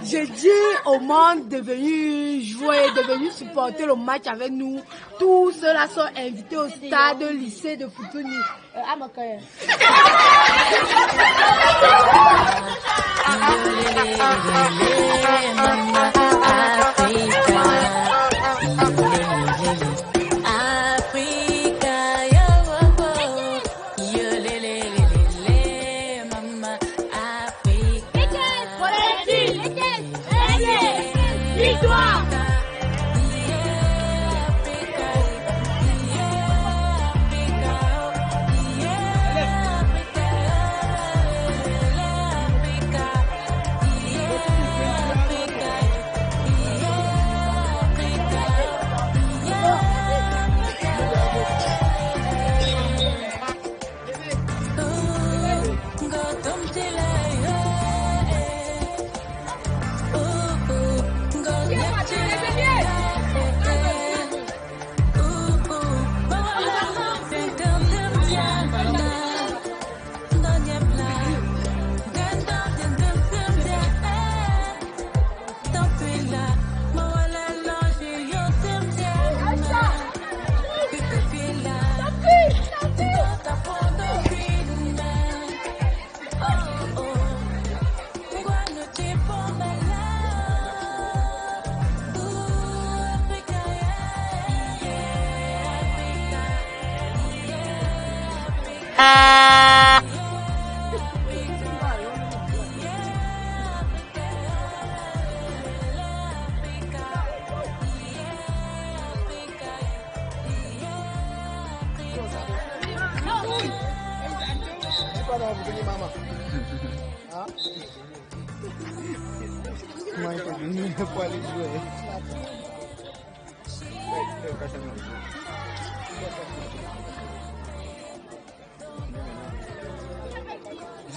Je dis au monde de venir jouer, de venir supporter le match avec nous. Tous ceux-là sont invités au stade lycée de Futuni.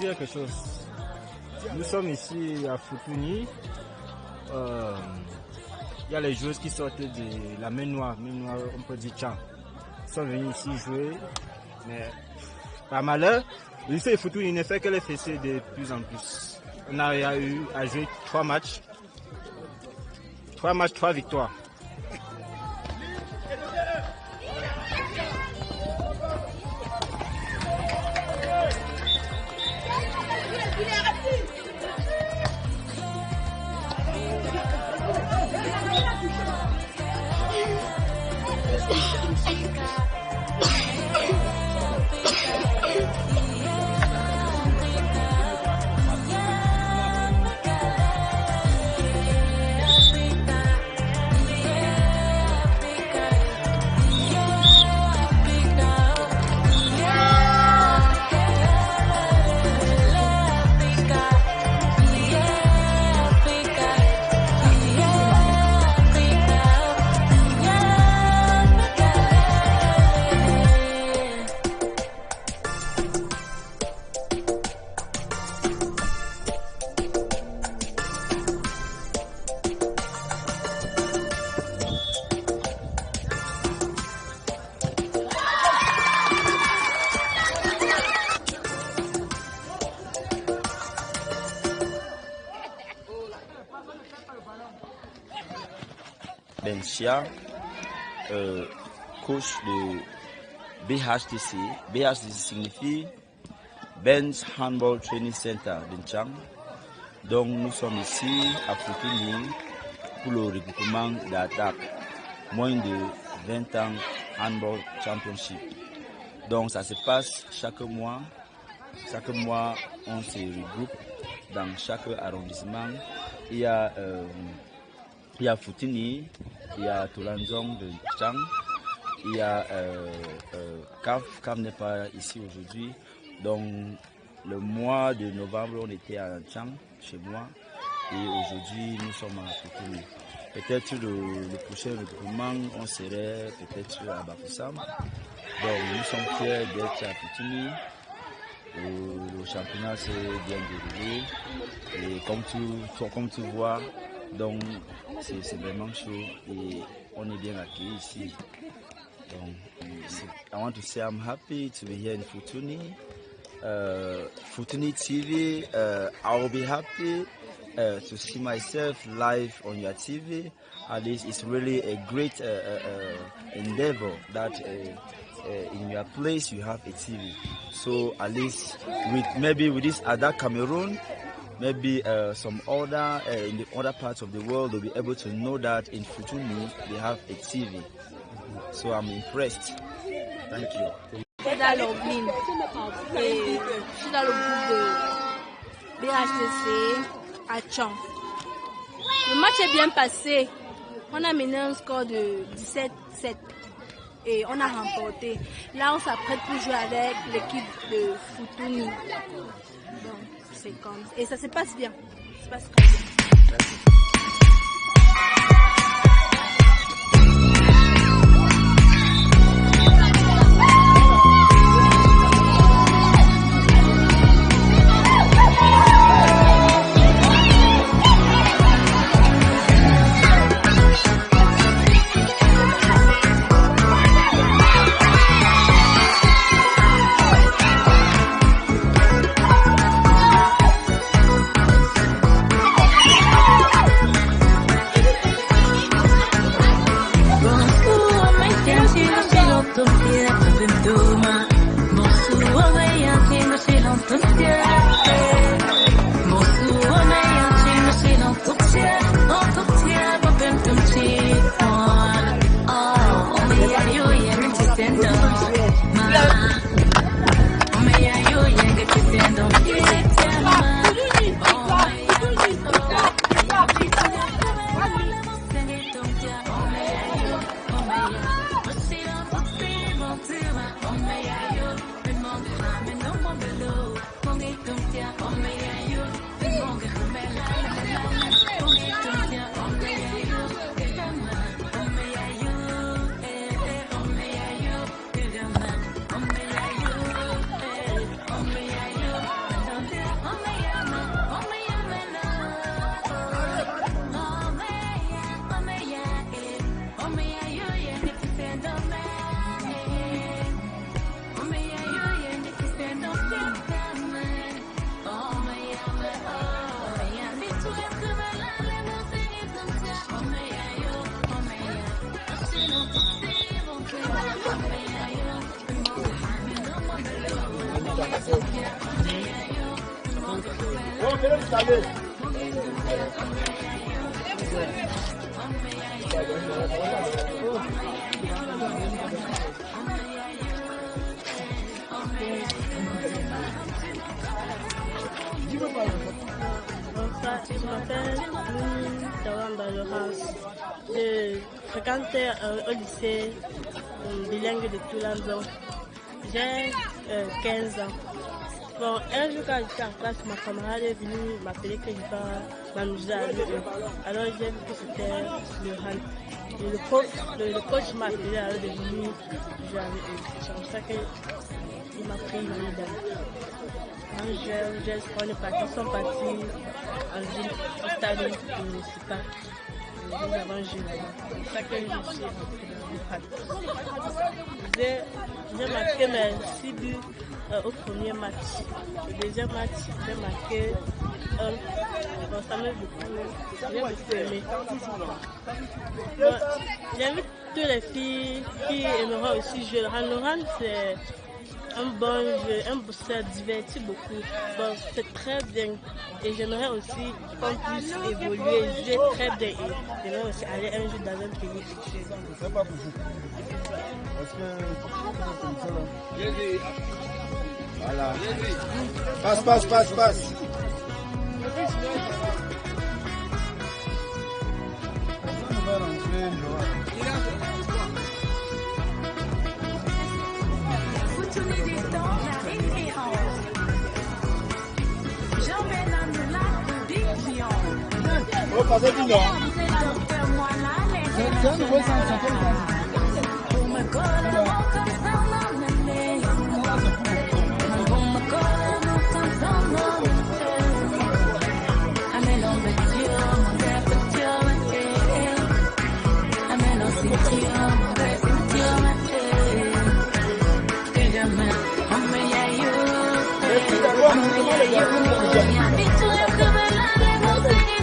Dire quelque chose. Nous sommes ici à Futuni. Il y a les joueuses qui sortent de la main noire, on peut dire Tchang. Ils sont venus ici jouer, mais par malheur, le lycée de Futuni ne fait que les fesser de plus en plus. On a eu à jouer 3 matchs, 3 victoires. Ben Chia, coach de BHTC. BHTC signifie Ben's Handball Training Center d'Inchang. Donc nous sommes ici à Futuni pour le regroupement d'attaque moins de 20 ans Handball Championship. Donc ça se passe chaque mois. Chaque mois on se regroupe dans chaque arrondissement. Il y a Futuni, il y a Tulanzong de Chang, il y a Caf n'est pas ici aujourd'hui. Donc le mois de novembre on était à Chang, chez moi, et aujourd'hui nous sommes à Futuni. Peut-être le prochain regroupement on serait peut-être à Bafoussam. Donc nous sommes fiers d'être à Futuni. Le championnat s'est bien déroulé et comme tu vois, donc c'est vraiment chaud et on est bien accueillis ici. Donc, I want to say I'm happy to be here in Futuni. Futuni TV, I will be happy to see myself live on your TV. At least it's really a great endeavor that in your place you have a TV. So at least with this Ada Cameroon, maybe some other in the other parts of the world they'll be able to know that in Futuni they have a TV. So I'm impressed. Thank you. Je suis dans l'Oblin et je suis dans le groupe de BHTC à Tchang. Le match est bien passé. On a mené un score de 17-7 et on a remporté. Là, on s'apprête pour jouer avec l'équipe de Futuni. Donc, c'est comme ça. Et ça se passe bien. Ça se passe comme ça. Merci. Je m'appelle Tawamba Laurence. Je fréquente un lycée bilingue de Toulanzon. J'ai 15 ans. Bon, un jour quand j'étais en classe, ma camarade est venue m'appeler que je vais m'amuser avec eux. Alors j'ai vu que c'était le hand. Et le coach m'a appelé, alors de venir jouer avec eux. C'est comme ça qu'il m'a pris une médaille. On est partis, ils sont partis en ville, au stade municipal. Nous avons joué là-bas. C'est ça que je suis entré dans le hand. J'ai marqué mes 6 buts au premier match. Le deuxième match, j'ai marqué un. Bon, ça m'a beaucoup. J'ai beaucoup aimé. Bon, j'invite toutes les filles qui aimeront aussi jouer le hand. Le hand, c'est un bon jeu, ça divertit beaucoup. Bon, c'est très bien. Et j'aimerais aussi qu'on puisse évoluer, jouer très bien. Et j'aimerais aussi aller un jour dans un pays étranger. C'est pas pour vous. Parce que voilà. Passe. Oh, passez du nord. C'est un nouveau sens. Yeah.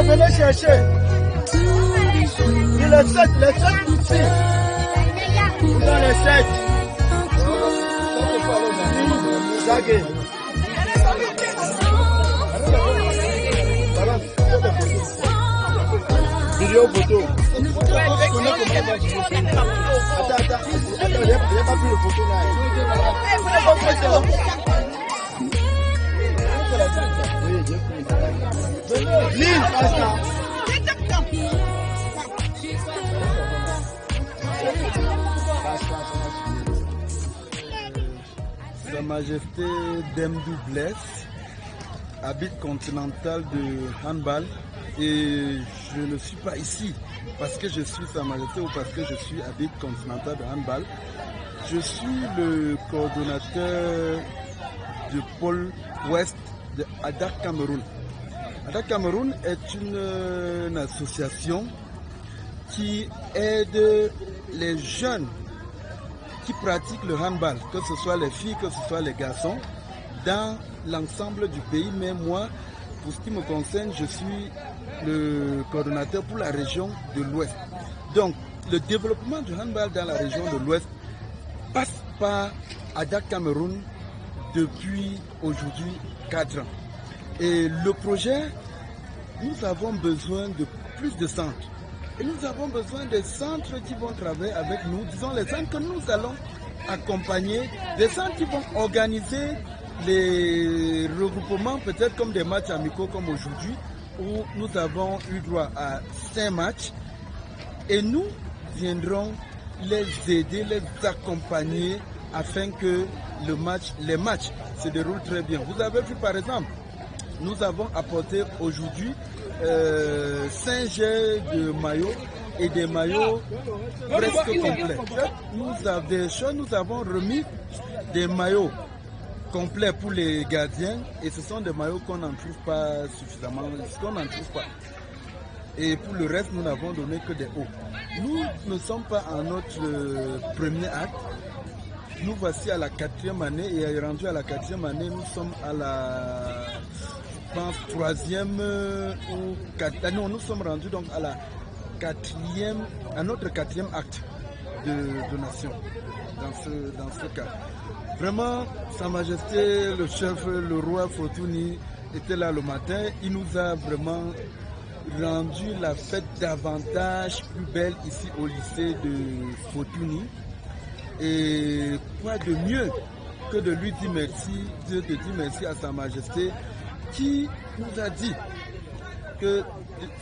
Venez chercher. Il est 7, les 7 ici. Vous dans les 7. Zague. Vidéo photo. Attends, il n'y a pas plus de photo là. Lille, Sa Majesté Demdou Bless, arbitre continental de handball, et je ne suis pas ici parce que je suis Sa Majesté ou parce que je suis arbitre continental de handball. Je suis le coordonnateur du pôle ouest de ADAC Cameroun. ADAC Cameroun est une association qui aide les jeunes qui pratiquent le handball, que ce soit les filles, que ce soit les garçons, dans l'ensemble du pays. Mais moi, pour ce qui me concerne, je suis le coordonnateur pour la région de l'Ouest. Donc, le développement du handball dans la région de l'Ouest passe par ADAC Cameroun depuis aujourd'hui 4 ans. Et le projet, nous avons besoin de plus de centres. Et nous avons besoin des centres qui vont travailler avec nous, disons les centres que nous allons accompagner, des centres qui vont organiser les regroupements, peut-être comme des matchs amicaux comme aujourd'hui, où nous avons eu droit à 5 matchs. Et nous viendrons les aider, les accompagner afin que les matchs se déroulent très bien. Vous avez vu par exemple, nous avons apporté aujourd'hui 5 jets de maillots et des maillots presque complets. Nous avons remis des maillots complets pour les gardiens et ce sont des maillots qu'on n'en trouve pas suffisamment, Et pour le reste, nous n'avons donné que des hauts. Nous ne sommes pas en notre premier acte. Nous voici à la 4e année et rendu à la 4e année, nous sommes à la... Je pense 3e ou 4e. Non, nous sommes rendus donc à la 4e, à notre 4e acte de donation dans ce cas. Vraiment, Sa Majesté, le chef, le roi Fortuny était là le matin. Il nous a vraiment rendu la fête davantage plus belle ici au lycée de Fortuny. Et quoi de mieux que de lui dire merci, de dire merci à Sa Majesté qui nous a dit que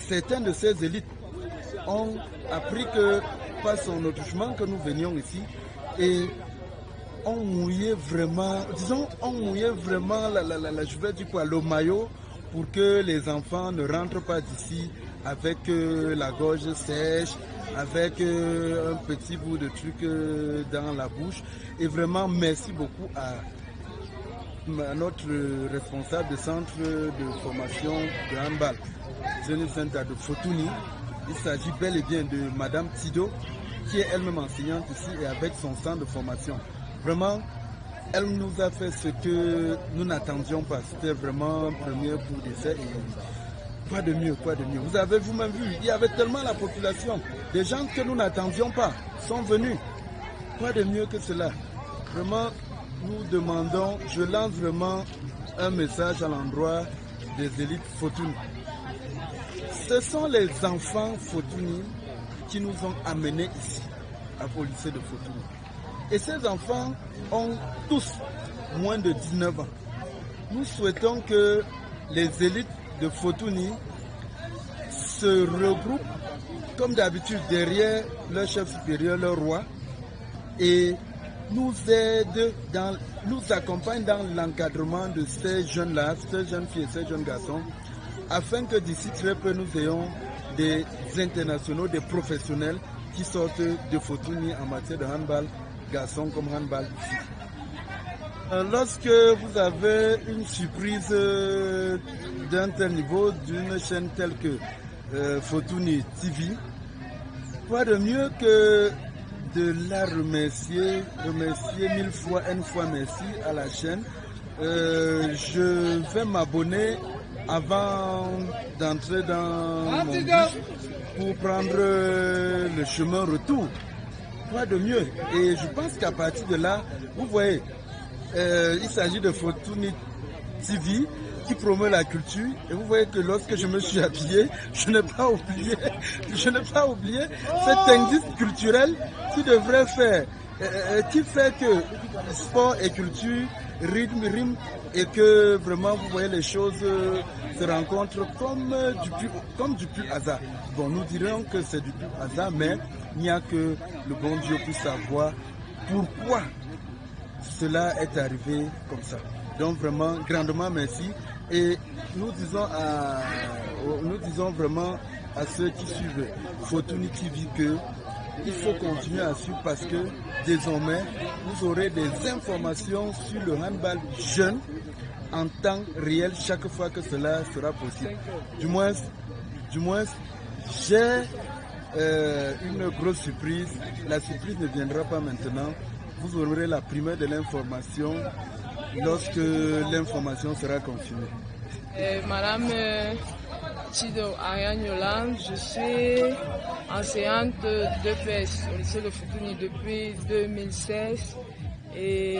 certains de ces élites ont appris que par son attouchement que nous venions ici et ont mouillé vraiment, je vais dire quoi, le maillot pour que les enfants ne rentrent pas d'ici avec la gorge sèche, avec un petit bout de truc dans la bouche. Et vraiment, merci beaucoup à notre responsable du centre de formation de handball, Jeune Center de Fortuny. Il s'agit bel et bien de Madame Tido, qui est elle-même enseignante ici et avec son centre de formation. Vraiment, elle nous a fait ce que nous n'attendions pas. C'était vraiment un premier coup d'essai et quoi de mieux, quoi de mieux. Vous avez vous-même vu, il y avait tellement la population. Des gens que nous n'attendions pas sont venus. Quoi de mieux que cela? Vraiment, nous demandons, je lance vraiment un message à l'endroit des élites Fortuny. Ce sont les enfants Fortuny qui nous ont amenés ici, au lycée de Fortuny. Et ces enfants ont tous moins de 19 ans. Nous souhaitons que les élites de Fortuny se regroupent comme d'habitude derrière leur chef supérieur, leur roi, et nous aident, nous accompagnent dans l'encadrement de ces jeunes-là, ces jeunes filles et ces jeunes garçons, afin que d'ici très peu nous ayons des internationaux, des professionnels qui sortent de Fortuny en matière de handball, garçons comme handball ici. Lorsque vous avez une surprise d'un tel niveau, d'une chaîne telle que Fortuny TV, quoi de mieux que de la remercier mille fois, une fois merci à la chaîne. Je vais m'abonner avant d'entrer dans mon bus pour prendre le chemin retour. Quoi de mieux? Et je pense qu'à partir de là, vous voyez, il s'agit de Fortuny TV qui promeut la culture. Et vous voyez que lorsque je me suis habillé, je n'ai pas oublié cet indice culturel qui devrait faire, qui fait que sport et culture rime et que vraiment vous voyez les choses se rencontrent comme du pur hasard. Bon, nous dirons que c'est du pur hasard, mais il n'y a que le bon Dieu pour savoir pourquoi cela est arrivé comme ça. Donc vraiment, grandement merci. Et nous disons vraiment à ceux qui suivent Fortuny TV que il faut continuer à suivre parce que désormais, vous aurez des informations sur le handball jeune en temps réel chaque fois que cela sera possible. Du moins, j'ai une grosse surprise. La surprise ne viendra pas maintenant. Vous aurez la primeur de l'information lorsque l'information sera confirmée. Madame Chido Ariane Yolande, je suis enseignante d'EPS au lycée de Fortuny depuis 2016 et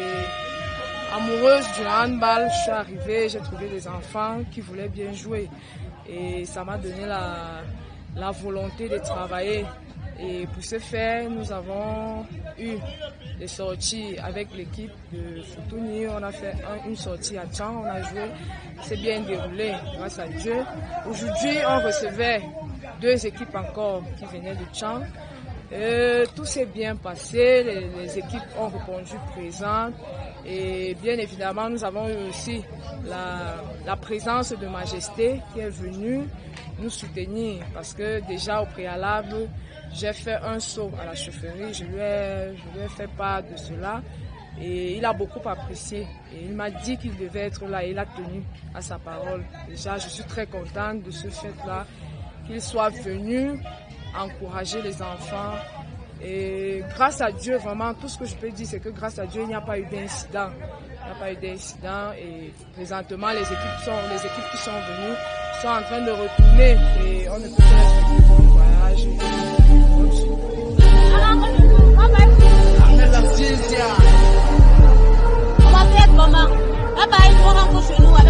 amoureuse du handball, je suis arrivée, j'ai trouvé des enfants qui voulaient bien jouer et ça m'a donné la volonté de travailler. Et pour ce faire, nous avons eu des sorties avec l'équipe de Fortuny. On a fait une sortie à Tchang, on a joué, c'est bien déroulé grâce à Dieu. Aujourd'hui, on recevait 2 équipes encore qui venaient de Tchang. Tout s'est bien passé, les équipes ont répondu présentes et bien évidemment nous avons eu aussi la présence de Majesté qui est venue nous soutenir parce que déjà au préalable j'ai fait un saut à la chefferie, je lui ai fait part de cela et il a beaucoup apprécié et il m'a dit qu'il devait être là et il a tenu à sa parole. Déjà je suis très contente de ce fait-là, qu'il soit venu encourager les enfants et grâce à Dieu, vraiment tout ce que je peux dire c'est que grâce à Dieu il n'y a pas eu d'incident. Il n'y a pas eu d'incident et présentement les équipes qui sont venues sont en train de retourner et on ne peut pas faire bon voyage. On va faire comment? Bye bye, on rentre chez nous avec